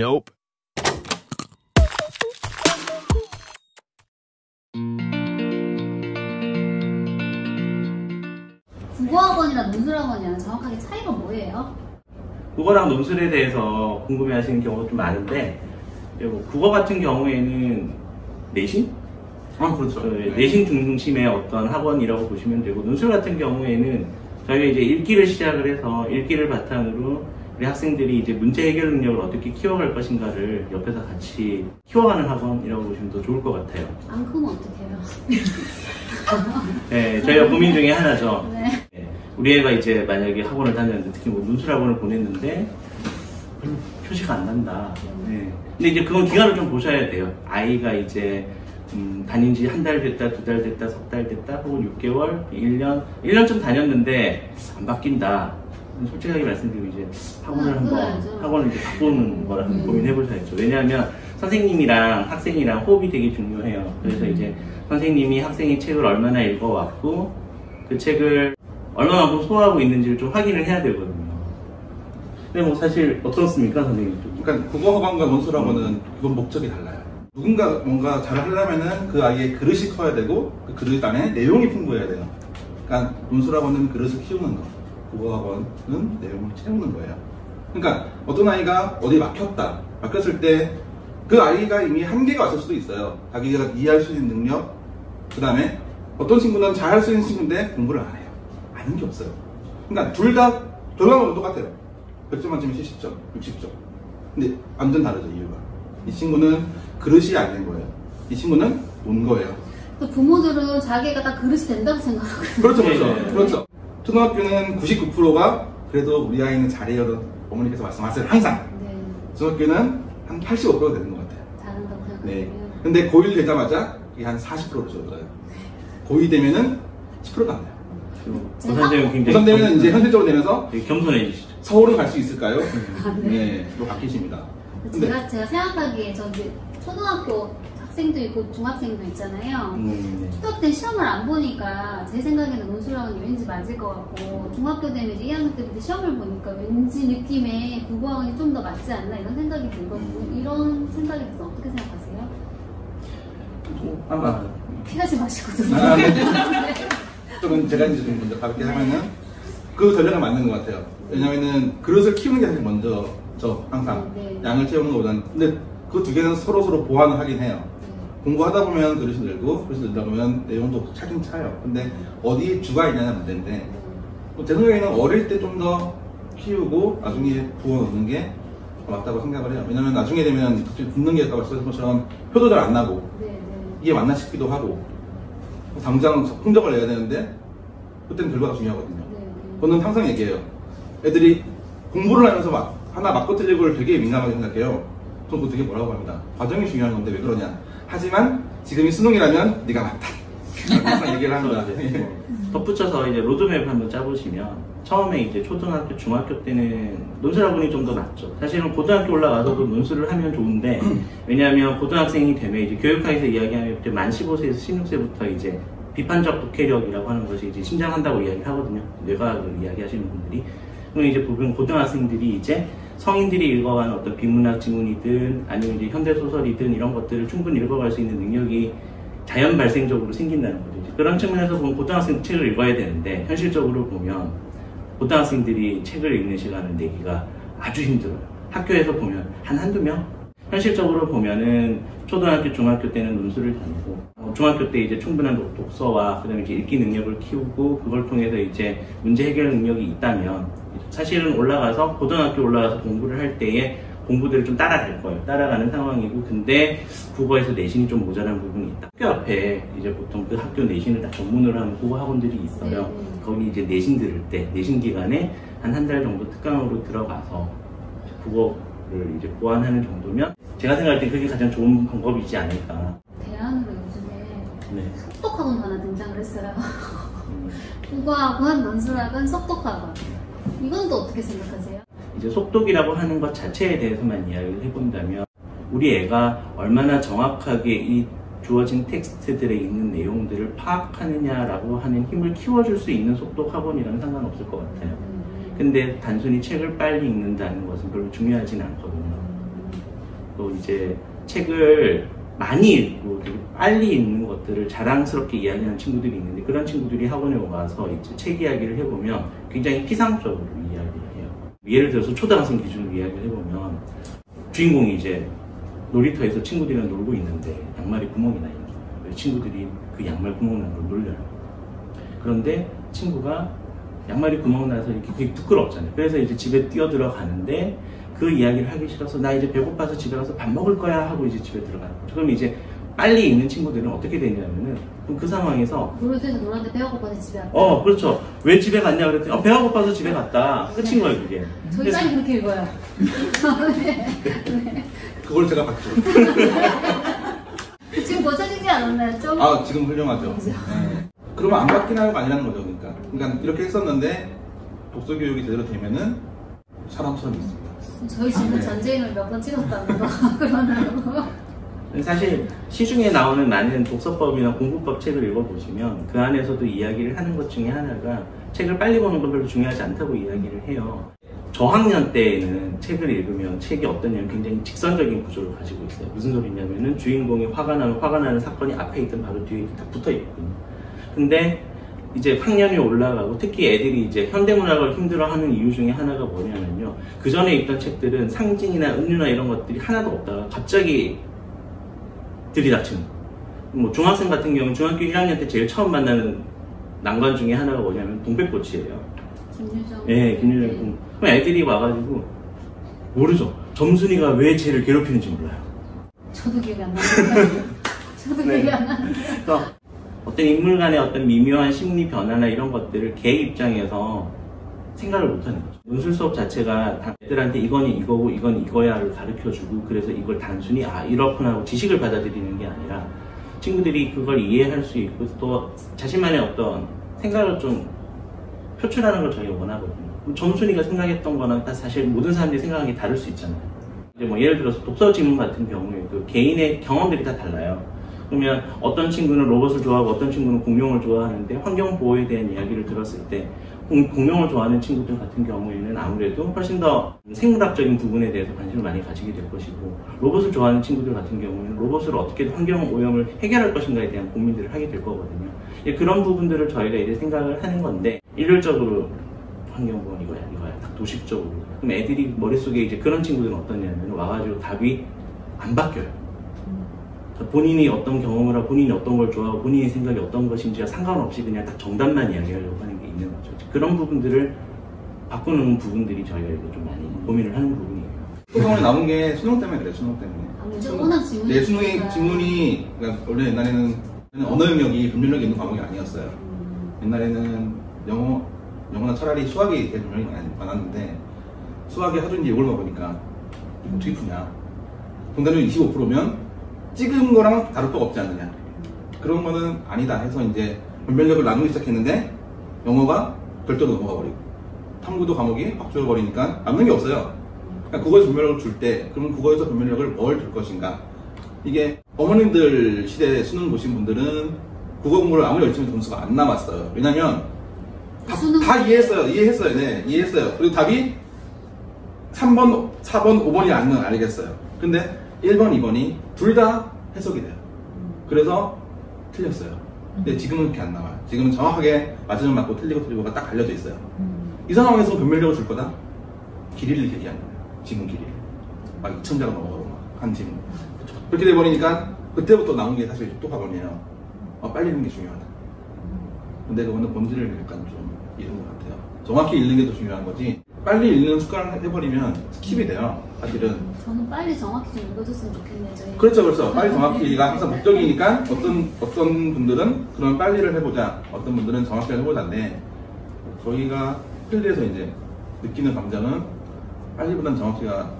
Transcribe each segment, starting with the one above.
Nope. 국어학원이랑 논술학원이랑 정확하게 차이가 뭐예요? 국어랑 논술에 대해서 궁금해하시는 경우가 좀 많은데, 국어 같은 경우에는 내신? 그렇죠. 내신 중심의 어떤 학원이라고 보시면 되고, 논술 같은 경우에는 저희가 이제 읽기를 시작을 해서 읽기를 바탕으로 우리 학생들이 이제 문제 해결 능력을 어떻게 키워갈 것인가를 옆에서 같이 키워가는 학원이라고 보시면 더 좋을 것 같아요. 안 크면 어떡해요? 네, 저희가 고민 중에 하나죠. 네. 네, 우리 애가 이제 만약에 학원을 다녔는데, 특히 뭐 논술 학원을 보냈는데 별로 표시가 안 난다. 네. 근데 이제 그건 기간을 좀 보셔야 돼요. 아이가 이제 다닌 지 한 달 됐다, 두 달 됐다, 석 달 됐다, 혹은 6개월, 1년쯤 다녔는데 안 바뀐다. 솔직하게 말씀드리고 이제 학원을 학원을 이제 바꾸는 거라 고민해 보셔야죠. 왜냐하면 선생님이랑 학생이랑 호흡이 되게 중요해요. 그래서 이제 선생님이 학생이 책을 얼마나 읽어왔고 그 책을 얼마만큼 소화하고 있는지를 좀 확인을 해야 되거든요. 근데 뭐 사실 어떻습니까, 선생님? 그러니까 국어학원과 논술학원은 그건 목적이 달라요. 누군가 뭔가 잘 하려면은 그 아이의 그릇이 커야 되고 그 그릇 안에 내용이 풍부해야 돼요. 그러니까 논술학원은 그릇을 키우는 거, 국어학원은 내용을 채우는 거예요. 그러니까 어떤 아이가 어디 막혔을 때 그 아이가 이미 한계가 왔을 수도 있어요. 자기가 이해할 수 있는 능력, 그 다음에 어떤 친구는 잘 할 수 있는 친구인데 공부를 안 해요. 아는 게 없어요. 그러니까 둘 다 결과물은 똑같아요. 100점 만점에 70점, 60점. 근데 완전 다르죠, 이유가. 이 친구는 그릇이 안 된 거예요. 이 친구는 온 거예요. 부모들은 자기가 다 그릇이 된다고 생각하거든요. 그렇죠, 그렇죠. 그렇죠. 초등학교는 99%가 그래도 우리 아이는 잘해요. 어머니께서 말씀하세요. 항상. 네. 중학교는 한 85% 되는 것 같아요. 잘한다고 생각해요. 네. 근데 고1 되자마자 이게 한 40%로 줄어들어요. 고2 되면은 10%가 안 돼요. 고3 되면 고3 되면 이제 현실적으로 되면서 겸손해지시죠. 서울은 갈 수 있을까요? 네. 네. 또 바뀌십니다. 제가 생각하기에 저 이제 초등학교 학생도 있고 중학생도 있잖아요. 초등학교 때 시험을 안 보니까 제 생각에는 논술학원이 왠지 맞을 것 같고, 중학교 되면 이제 2학년 때부터 시험을 보니까 왠지 느낌에 국어학원이 좀 더 맞지 않나 이런 생각이 들거든요. 이런 생각에 대해서 어떻게 생각하세요? 아마 피하지 마시고 좀. 조금 제가 이제 좀 먼저 가볍게 하면은 그 전략은 맞는 것 같아요. 왜냐면은 그릇을 키우는 게 사실 먼저죠. 항상 양을 채우는 것보다는. 근데 그 두 개는 서로 보완을 하긴 해요. 공부하다 보면 그릇이 늘고, 그릇이 늘다 보면 내용도 차긴 차요. 근데 어디 주가 있냐는 문제인데, 제 생각에는 어릴 때 좀 더 키우고 나중에 부어놓는 게 맞다고 생각을 해요. 왜냐면 나중에 되면 붙는 게 아까 말씀하신 것처럼 표도 잘 안 나고, 이게 맞나 싶기도 하고, 당장 성적을 내야 되는데 그때는 결과가 중요하거든요. 저는 항상 얘기해요. 애들이 공부를 하면서 하나 맞고 틀리고를 되게 민감하게 생각해요. 저는 그거 되게 뭐라고 합니다. 과정이 중요한 건데 왜 그러냐. 하지만 지금이 수능이라면 네가 맞다. 항상 얘기를 합니다. 덧붙여서 이제 로드맵을 한번 짜보시면, 처음에 이제 초등학교, 중학교 때는 논술학원이 좀 더 낫죠. 사실은 고등학교 올라가서도 논술을 하면 좋은데, 왜냐하면 고등학생이 되면 이제 교육학에서 이야기하면 그때 만 15세에서 16세부터 이제 비판적 독해력이라고 하는 것이 이제 신장한다고 이야기를 하거든요. 뇌과학을 이야기하시는 분들이. 그럼 이제 보면 고등학생들이 이제 성인들이 읽어가는 어떤 비문학 지문이든 아니면 이제 현대소설이든 이런 것들을 충분히 읽어갈 수 있는 능력이 자연 발생적으로 생긴다는 거죠. 그런 측면에서 보면 고등학생 책을 읽어야 되는데, 현실적으로 보면 고등학생들이 책을 읽는 시간을 내기가 아주 힘들어요. 학교에서 보면 한두 명? 현실적으로 보면은 초등학교, 중학교 때는 논술을 다니고, 중학교 때 이제 충분한 독서와 그다음에 이제 읽기 능력을 키우고, 그걸 통해서 이제 문제 해결 능력이 있다면, 사실은 올라가서 고등학교 올라가서 공부를 할 때에 공부들을 좀 따라갈 거예요. 따라가는 상황이고, 근데 국어에서 내신이 좀 모자란 부분이 있다. 학교 앞에 이제 보통 그 학교 내신을 다 전문으로 하는 국어 학원들이 있어요. 거기 이제 내신 들을 때, 내신 기간에 한 달 정도 특강으로 들어가서 국어를 이제 보완하는 정도면 제가 생각할 때 그게 가장 좋은 방법이지 않을까. 대안으로 요즘에 속독학원 하나 등장을 했어요. 국어학원, 논술학원, 속독학원. 이건 또 어떻게 생각하세요? 이제 속독이라고 하는 것 자체에 대해서만 이야기를 해본다면, 우리 애가 얼마나 정확하게 이 주어진 텍스트들에 있는 내용들을 파악하느냐라고 하는 힘을 키워줄 수 있는 속독 학원이라면 상관없을 것 같아요. 근데 단순히 책을 빨리 읽는다는 것은 별로 중요하진 않거든요. 또 이제 책을 많이 읽고 빨리 읽는 것들을 자랑스럽게 이야기하는 친구들이 있는데 그런 친구들이 학원에 와서 이제 책 이야기를 해보면 굉장히 피상적으로 이야기를 해요. 예를 들어서 초등학생 기준으로 이야기를 해보면 주인공이 이제 놀이터에서 친구들이랑 놀고 있는데 양말에 구멍이 나 있는 거예요. 친구들이 그 양말 구멍 난 걸 놀려요. 그런데 친구가 양말이 구멍 나서 이렇게 되게 부끄럽잖아요. 그래서 이제 집에 뛰어들어가는데 그 이야기를 하기 싫어서 나 이제 배고파서 집에 가서 밥 먹을 거야 하고 이제 집에 들어가는 거죠. 그럼 이제 빨리 있는 친구들은 어떻게 되냐면은 그럼 그 상황에서 놀이터에서 놀았는데 배가 고파서 집에 왔다. 그렇죠. 왜 집에 갔냐 그랬더니 배가 고파서 집에 갔다. 끝인 거예요 그게. 저희 딸이 그렇게 읽어요. 네. 그걸 제가 봤죠. 지금 고쳐지지 않았나요? 좀? 지금 훌륭하죠. 네. 그러면 안 받긴 하고가 아니라는 거죠. 그러니까 이렇게 했었는데 독서 교육이 제대로 되면은 사람처럼 있습니다. 저희 집은 전쟁을 몇 번 찍었다는 거 그러나요? 사실 시중에 나오는 많은 독서법이나 공부법 책을 읽어보시면 그 안에서도 이야기를 하는 것 중에 하나가 책을 빨리 보는 건 별로 중요하지 않다고 이야기를 해요. 저학년 때에는 책을 읽으면 책이 어떠냐면 굉장히 직선적인 구조를 가지고 있어요. 무슨 소리냐면은 주인공이 화가 나는 사건이 앞에 있든 바로 뒤에 있든 다 붙어 있거든요. 근데 이제 학년이 올라가고 특히 애들이 이제 현대문학을 힘들어하는 이유 중에 하나가 뭐냐면요. 그 전에 있던 책들은 상징이나 은유나 이런 것들이 하나도 없다가 갑자기 들이닥치는 거예요. 뭐 중학생 같은 경우는 중학교 1학년 때 제일 처음 만나는 난관 중에 하나가 뭐냐면 동백꽃이에요. 김유정. 네, 김유정. 그럼 애들이 와가지고 모르죠. 점순이가 왜 쟤를 괴롭히는지 몰라요. 저도 기억이 안 나요. 저도 기억이 안 나요. 그러니까 어떤 인물 간의 어떤 미묘한 심리 변화나 이런 것들을 걔 입장에서 생각을 못하는 거죠. 논술 수업 자체가 애들한테 이건 이거고 이건 이거야를 가르쳐주고 그래서 이걸 단순히 이렇구나 하고 지식을 받아들이는 게 아니라 친구들이 그걸 이해할 수 있고 또 자신만의 어떤 생각을 좀 표출하는 걸 저희가 원하거든요. 점순이가 생각했던 거는 사실 모든 사람들이 생각하는 게 다를 수 있잖아요. 이제 뭐 예를 들어서 독서 지문 같은 경우에 그 개인의 경험들이 다 달라요. 그러면 어떤 친구는 로봇을 좋아하고 어떤 친구는 공룡을 좋아하는데 환경 보호에 대한 이야기를 들었을 때 공룡을 좋아하는 친구들 같은 경우에는 아무래도 훨씬 더 생물학적인 부분에 대해서 관심을 많이 가지게 될 것이고 로봇을 좋아하는 친구들 같은 경우에는 로봇을 어떻게 환경 오염을 해결할 것인가에 대한 고민들을 하게 될 거거든요. 그런 부분들을 저희가 이제 생각을 하는 건데 일률적으로 환경보건 이거야 딱 도식적으로 그럼 애들이 머릿속에 이제 그런 친구들은 어떠냐면 와가지고 답이 안 바뀌어요. 본인이 어떤 경험을 하고 본인이 어떤 걸 좋아하고 본인의 생각이 어떤 것인지와 상관없이 그냥 딱 정답만 이야기하려고 하는 게 있는 거죠. 그런 부분들을 바꾸는 부분들이 저희가 좀 많이 고민을 하는 부분이에요. 수능에 나온 게 수능 때문에 그래요. 수능 때문에. 워낙 지문이 네, 지문이 그러니까 원래 옛날에는 언어 영역이 분별력이 있는 과목이 아니었어요. 옛날에는 영어나 차라리 수학이 제일 분별력이 많았는데 수학이 하도 이제 이걸 먹으니까 어떻게 푸냐. 정답률 25%면 찍은 거랑 다를 바가 없지 않느냐. 그런 거는 아니다 해서 이제 분별력을 나누기 시작했는데 영어가 별도로 넘어가 버리고 탐구도 과목이 확 줄어버리니까 남는 게 없어요. 그러니까 국어에서 분별력을 줄 때 그럼 국어에서 분별력을 뭘 줄 것인가. 이게 어머님들 시대에 수능 보신 분들은 국어 공부를 아무리 열심히 해도 점수가 안 남았어요. 왜냐면 다 이해했어요. 네, 이해했어요. 그리고 답이 3번, 4번, 5번이 아니면 알겠어요. 근데 1번, 2번이 둘 다 해석이 돼요. 그래서 틀렸어요. 근데 지금은 그렇게 안 나와요. 지금은 정확하게 맞으면 맞고 틀리고가 딱 갈려져 있어요. 이 상황에서 변별력을 줄 거다? 길이를 얘기하는 거예요. 지문 길이를. 막 2000자가 넘어가고 막 한 지문. 그렇게 돼버리니까 그때부터 나온 게 사실 똑학원이에요. 빨리 읽는 게 중요하다. 근데 그거는 본질을 약간 좀 잃은 것 같아요. 정확히 읽는 게 더 중요한 거지. 빨리 읽는 습관을 해버리면 스킵이 돼요. 사실은. 저는 빨리 정확히 좀 읽어줬으면 좋겠네요. 저희. 그렇죠. 빨리 정확히가 항상 목적이니까 어떤 분들은 그런 빨리를 해보자, 어떤 분들은 정확히 해보자인데 저희가 필드에서 이제 느끼는 감정은 빨리보다는 정확히가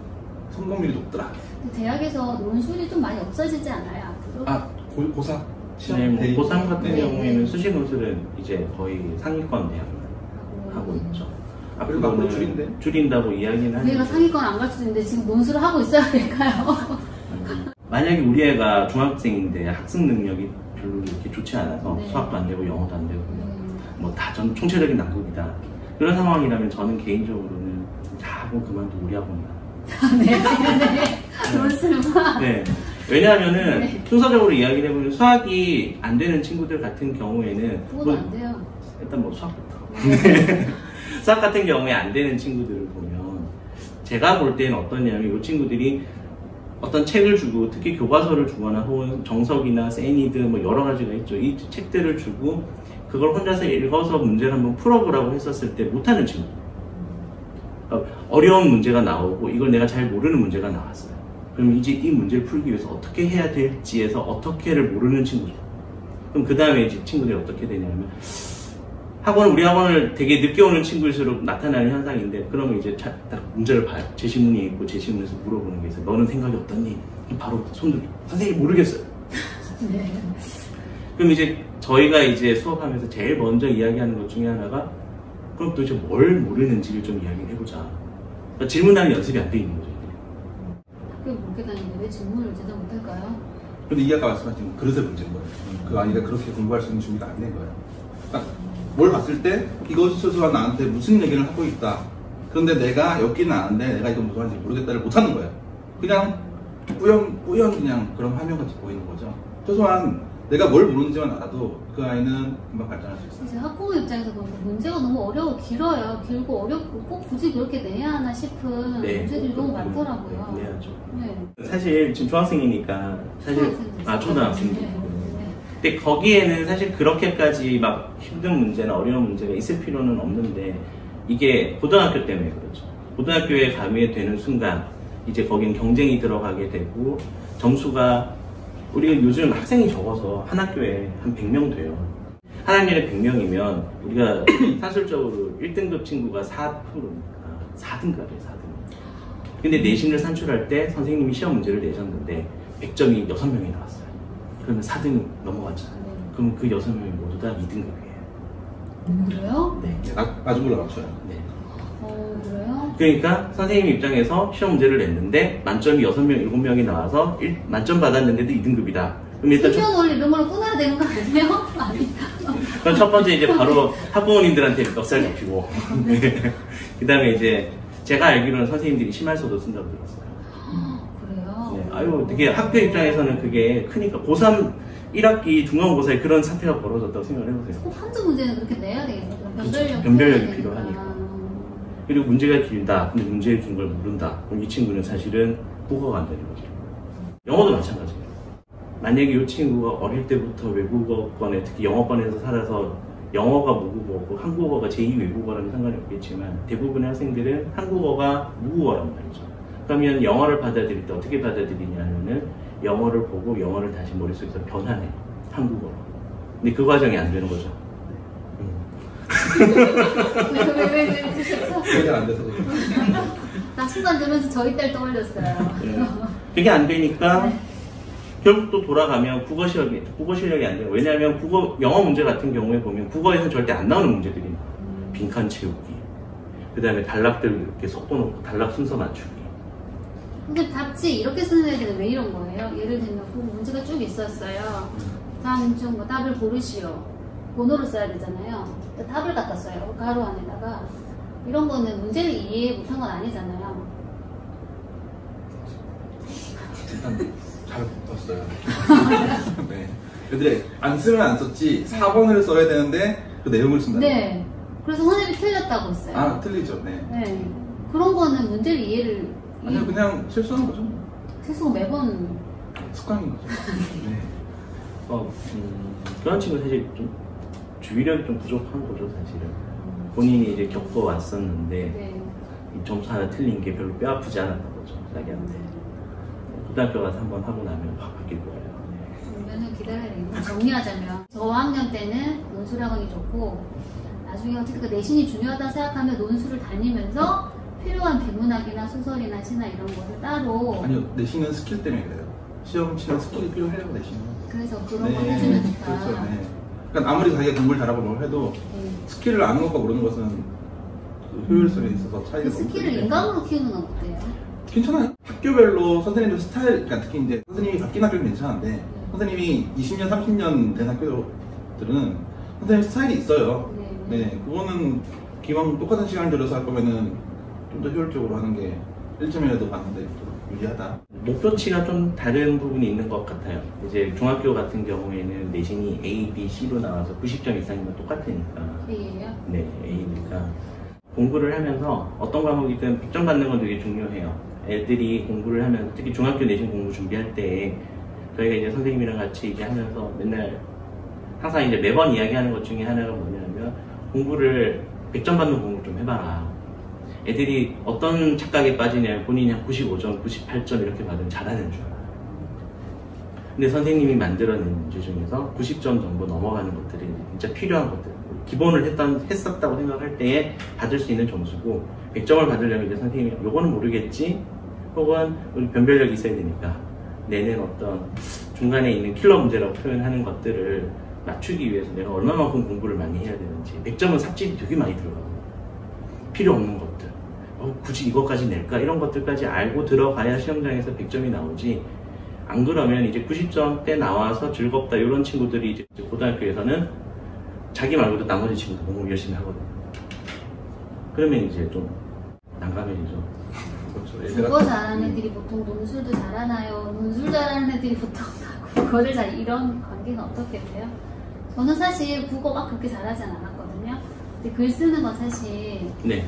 성공률이 높더라. 대학에서 논술이 좀 많이 없어지지 않아요 앞으로? 고3 시험 네, 뭐 고3 같은 네, 경우에는 수시 논술은 이제 거의 상위권 대학을 하고 있죠. 그래도 앞으로 줄인다고 이야기는 하는데 우리가 상위권 안 갈 수도 있는데 지금 논술을 하고 있어야 될까요? 만약에 우리 애가 중학생인데 학습 능력이 별로 이렇게 좋지 않아서 수학도 안 되고 영어도 안 되고 뭐 다 전 총체적인 난국이다. 그런 상황이라면 저는 개인적으로는 다 하고 그만두고 우리 학원이다. 네. 논술과 네. 왜냐하면은 네. 순서적으로 이야기를 해보면 수학이 안 되는 친구들 같은 경우에는 그건 안 돼요. 일단 뭐 수학부터 네. 수학 같은 경우에 안 되는 친구들을 보면 제가 볼 때는 어떠냐면 이 친구들이 어떤 책을 주고 특히 교과서를 주거나 혹은 정석이나 세니드 뭐 여러 가지가 있죠. 이 책들을 주고 그걸 혼자서 읽어서 문제를 한번 풀어보라고 했었을 때 못하는 친구. 어려운 문제가 나오고 이걸 내가 잘 모르는 문제가 나왔어요. 그럼 이제 이 문제를 풀기 위해서 어떻게 해야 될지에서 어떻게를 모르는 친구죠. 그럼 그 다음에 이제 친구들이 어떻게 되냐면 우리 학원을 되게 늦게 오는 친구일수록 나타나는 현상인데 그러면 이제 딱 문제를 봐요. 제시문이 있고 제시문에서 물어보는 게 있어요. 너는 생각이 어떻니? 바로 손 들고 선생님 모르겠어요. 네. 그럼 이제 저희가 이제 수업하면서 제일 먼저 이야기하는 것 중에 하나가 그럼 도대체 뭘 모르는지를 좀 이야기를 해보자. 그러니까 질문하는 연습이 안 돼 있는 거죠. 학교에 그렇게 다니는데 왜 질문을 제대로 못할까요? 근데 이게 아까 말씀하신 그릇의 문제인 거예요. 그 아이가 그렇게 공부할 수 있는 준비가 안 된 거예요. 딱 뭘 봤을 때 이것이 최소한 나한테 무슨 얘기를 하고 있다. 그런데 내가 엮이는 아는데 내가 이거 무슨 말인지 모르겠다를 못하는 거예요. 그냥 뿌연 그냥 그런 화면같이 보이는 거죠. 최소한 내가 뭘 모르는지만 알아도 그 아이는 금방 발전할 수 있어요. 이제 학부모 입장에서 보면 문제가 너무 어려워 길어요. 길고 어렵고 꼭 굳이 그렇게 내야 하나 싶은 문제들이 너무 많더라고요. 네, 내야죠. 네. 사실 지금 중학생이니까 사실 초등학생. 네. 근데 거기에는 사실 그렇게까지 막 힘든 문제나 어려운 문제가 있을 필요는 없는데 이게 고등학교 때문에 그렇죠. 고등학교에 가게 되는 순간 이제 거기는 경쟁이 들어가게 되고 점수가 우리가 요즘 학생이 적어서 한 학교에 한 100명 돼요. 한 학년에 100명이면 우리가 산술적으로 1등급 친구가 4%니까 4등급이에요, 4등급. 근데 내신을 산출할 때 선생님이 시험 문제를 내셨는데 100점이 6명이 나왔어요. 그러면 4등이 넘어갔잖아요. 그럼 그 6명이 모두 다 2등급이에요. 그래요? 네. 낮은 걸로 맞춰요. 네. 그래요? 그러니까 선생님 입장에서 시험 문제를 냈는데 만점이 6명, 7명이 나와서 만점 받았는데도 2등급이다. 그럼 일단 수면 원리 이런 걸로 끊어야 되는 거 아니에요? 아니다. 그럼 첫 번째 이제 바로 학부모님들한테 넉살 잡히고 그 다음에 이제 제가 알기로는 선생님들이 심할서도 쓴다고 들었어요. 그래요? 네. 아유, 되게 학교 입장에서는 그게 크니까 고3 1학기 중간고사에 그런 사태가 벌어졌다고 생각을 해보세요. 꼭 한두 문제는 그렇게 내야 되겠네요. 변별력 변별력이 필요하니까. 그리고 문제가 길다. 근데 문제를 준 걸 모른다. 그럼 이 친구는 사실은 국어가 안 되는 거죠. 영어도 마찬가지예요. 만약에 이 친구가 어릴 때부터 외국어권에 특히 영어권에서 살아서 영어가 모국어고 한국어가 제2 외국어라면 상관이 없겠지만 대부분의 학생들은 한국어가 모국어란 말이죠. 그러면 영어를 받아들일 때 어떻게 받아들이냐면은 영어를 보고 영어를 다시 머릿속에서 변환해 한국어로. 근데 그 과정이 안 되는 거죠. 왜 그러셨죠? 그게 잘 안 돼서 그래요. 나 순간 들으면서 저희 딸 떠올렸어요. 네. 그게 안 되니까 네. 결국 또 돌아가면 국어 실력이 안 돼요. 왜냐하면 영어 문제 같은 경우에 보면 국어에서 절대 안 나오는 문제들이 나와요. 빈칸 채우기, 그 다음에 단락들 이렇게 섞어놓고 단락 순서 맞추기. 근데 답지 이렇게 쓰는 애들은 왜 이런 거예요? 예를 들면 그 문제가 쭉 있었어요. 다음 중 뭐 답을 고르시오. 번호를 써야 되잖아요. 답을 갖다 써요. 가로 안에다가. 이런 거는 문제를 이해 못한 건 아니잖아요. 일단 잘 봤어요. 네. 애들이 안 쓰면 안 썼지 4번을 써야 되는데 그 내용을 쓴다. 네. 그래서 선생님이 틀렸다고 했어요. 아 틀리죠. 네. 네. 그런 거는 문제를 이해를 아니요 그냥 실수한 거죠. 스스로 매번 습관인 거죠. 네. 그런 친구는 사실 좀 주의력이 좀 부족한 거죠, 사실은. 본인이 이제 겪어왔었는데 네. 이 점수 하나 틀린 게 별로 뼈 아프지 않았던 거죠, 자기한테. 고등학교 가서 한번 하고 나면 확 바뀔 거예요. 그러면은 기다려야 되겠네. 정리하자면 저학년 때는 논술학원이 좋고 나중에 어쨌든 그 내신이 중요하다 생각하면 논술을 다니면서 필요한 비문학이나 소설이나 시나 이런 거를 따로 아니요 내신은 스킬 때문에 그래요. 시험 치는 스킬이 필요해요 내신은. 그래서 그런 거 해주면 좋다. 그렇죠. 네. 그러니까 아무리 자기가 공부를 잘하고 뭘 해도 네. 스킬을 아는 것과 모르는 것은 그 효율성에 있어서 차이가 그 너무 스킬을 크기 때문에. 인간으로 키우는 건 어때요? 괜찮아요. 학교별로 선생님들 스타일, 그러니까 특히 이제 선생님이 바뀐 학교는 괜찮은데 선생님이 20년, 30년 된 학교들은 선생님 스타일이 있어요. 네. 네, 그거는 기왕 똑같은 시간을 들여서 할 거면은 좀 더 효율적으로 하는 게 1점이라도 봤는데 유리하다. 목표치가 좀 다른 부분이 있는 것 같아요. 이제 중학교 같은 경우에는 내신이 A, B, C로 나와서 90점 이상이면 똑같으니까. A예요? 네, A니까. 공부를 하면서 어떤 과목이든 100점 받는 건 되게 중요해요. 애들이 공부를 하면, 특히 중학교 내신 공부 준비할 때 저희가 이제 선생님이랑 같이 얘기하면서 맨날 항상 이제 매번 이야기하는 것 중에 하나가 뭐냐면 공부를 100점 받는 공부 좀 해봐라. 애들이 어떤 착각에 빠지냐면 본인이 한 95점, 98점 이렇게 받으면 잘하는 줄 알아요. 근데 선생님이 만들어낸 문제 중에서 90점 정도 넘어가는 것들이 진짜 필요한 것들, 기본을 했었다고 생각할 때에 받을 수 있는 점수고 100점을 받으려면 이제 선생님이 요거는 모르겠지 혹은 우리 변별력이 있어야 되니까 내는 어떤 중간에 있는 킬러 문제라고 표현하는 것들을 맞추기 위해서 내가 얼마만큼 공부를 많이 해야 되는지 100점은 삭제이 되게 많이 들어가거든요. 필요 없는 것들 굳이 이것까지 낼까 이런 것들까지 알고 들어가야 시험장에서 100점이 나오지 안 그러면 이제 90점대 나와서 즐겁다 이런 친구들이 이제 고등학교에서는 자기 말고도 나머지 친구들 공부 열심히 하거든요. 그러면 이제 좀 난감해지죠. 그렇죠. 국어 잘하는 애들이 보통 논술도 잘하나요? 논술 잘하는 애들이 보통 국어를 잘 이런 관계는 어떻게 돼요? 저는 사실 국어 막 그렇게 잘하진 않았거든요. 근데 글 쓰는 건 사실 네.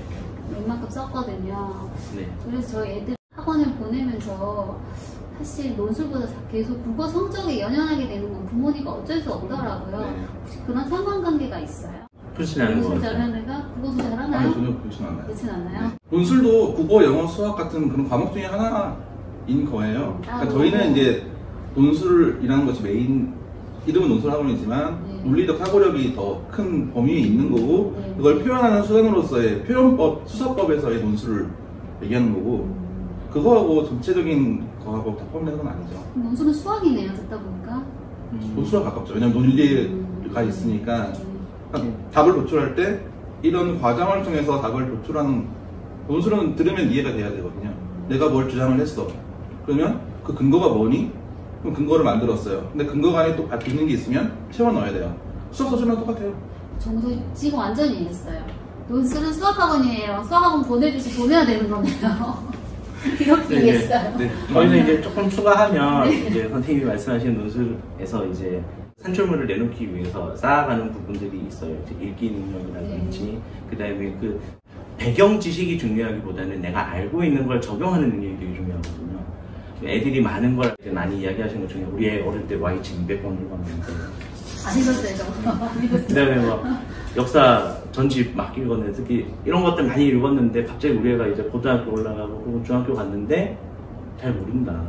웬만큼 썼거든요. 네. 그래서 저희 애들 학원을 보내면서 사실 논술보다 계속 국어 성적에 연연하게 되는 건 부모님과 어쩔 수 없더라고요. 네. 혹시 그런 상관관계가 있어요? 그렇진 않은 것 논술 같아요. 잘하는 애가 국어도 잘하나요? 아니 전혀 그렇진 않아요. 그렇진 않나요? 논술도 국어, 영어, 수학 같은 그런 과목 중에 하나인 거예요. 그러니까 저희는 이제 논술이라는 것이 메인, 이름은 논술학원이지만 네. 논리적 사고력이 더 큰 범위에 있는 거고 네. 그걸 표현하는 수단으로서의 표현법, 수사법에서의 논술을 얘기하는 거고 그거하고 전체적인 거하고 다 포함되는 건 아니죠. 논술은 수학이네요, 듣다 보니까. 논술과 가깝죠. 왜냐면 논리가 있으니까 그러니까 답을 도출할 때 이런 과정을 통해서 답을 도출하는, 논술은 들으면 이해가 돼야 되거든요. 내가 뭘 주장을 했어. 그러면 그 근거가 뭐니? 그럼 근거를 만들었어요. 근데 근거가 안에 또 있는 게 있으면 채워 넣어야 돼요. 수학 서술랑 똑같아요. 정도 지금 완전히 이해했어요. 논술은 수학학원이에요. 수학학원 보내야 되는 거네요. 이렇게 이해했어요. 네. 거기서 이제 조금 추가하면 이제 선생님이 말씀하신 논술에서 이제 산출물을 내놓기 위해서 쌓아가는 부분들이 있어요. 이제 읽기 능력이라든지 그 다음에 그 배경 지식이 중요하기보다는 내가 알고 있는 걸 적용하는 능력이 되게 중요하거든요. 애들이 많은 걸 많이 이야기하시는 것 중에 우리 애 어릴 때 Y책 200권 읽었는데 안 읽었어요, 저. 그 다음에 뭐 역사 전집 막 읽었는데 특히 이런 것들 많이 읽었는데 갑자기 우리 애가 이제 고등학교 올라가고 혹은 중학교 갔는데 잘 모른다.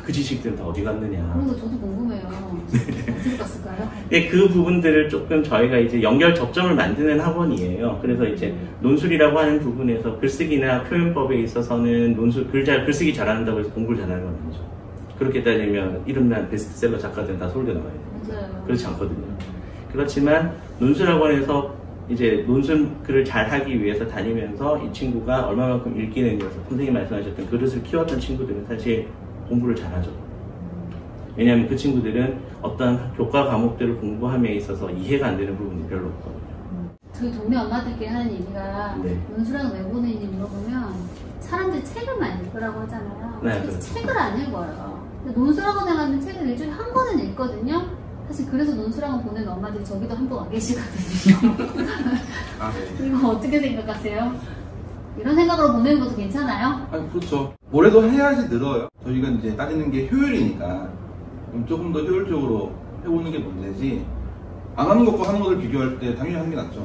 그 지식들은 다 어디 갔느냐. 그런 거 저도 궁금해요. 어떻게 갔을까요? 그 부분들을 조금 저희가 이제 연결 접점을 만드는 학원이에요. 그래서 이제 논술이라고 하는 부분에서 글쓰기나 표현법에 있어서는 글쓰기 잘한다고 해서 공부를 잘하는 건 아니죠. 그렇게 따지면 이름난 베스트셀러 작가들은 다 서울대 나와야 돼요. 맞아요. 그렇지 않거든요. 그렇지만 논술학원에서 이제 논술 글을 잘 하기 위해서 다니면서 이 친구가 얼마만큼 읽기는 위해서 선생님 말씀하셨던 그릇을 키웠던 친구들은 사실 공부를 잘하죠. 왜냐하면 그 친구들은 어떤 교과 과목들을 공부함에 있어서 이해가 안 되는 부분이 별로 없거든요. 저희 동네 엄마들끼리 하는 얘기가 논술학원 왜 보내니 물어보면 사람들이 책을 많이 읽으라고 하잖아요. 네, 그래서 그렇죠. 책을 안 읽어요. 근데 논술학원에 가면 책을 일주일에 한 권은 읽거든요. 사실 그래서 논술학원 보내는 엄마들이 저기도 한 분 와 계시거든요. 아, 네. 이거 어떻게 생각하세요? 이런 생각으로 보내는 것도 괜찮아요? 아니, 그렇죠. 뭐래도 해야지 늘어요. 저희가 이제 따지는 게 효율이니까 조금 더 효율적으로 해보는 게 문제지 안 하는 것과 하는 것을 비교할 때 당연히 하는 게 낫죠.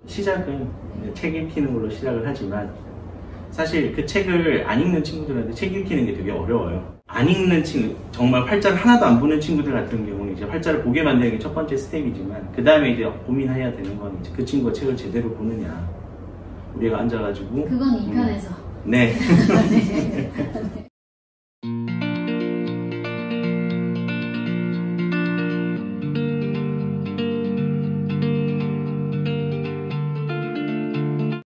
시작은 책 읽히는 걸로 시작을 하지만 사실 그 책을 안 읽는 친구들한테 책 읽히는 게 되게 어려워요. 안 읽는 친구, 정말 활자를 하나도 안 보는 친구들 같은 경우는 이제 활자를 보게 만드는 게 첫 번째 스텝이지만 그 다음에 이제 고민해야 되는 건 이제 그 친구가 책을 제대로 보느냐. 우리가 앉아가지고 그건 2편에서. 네. 네.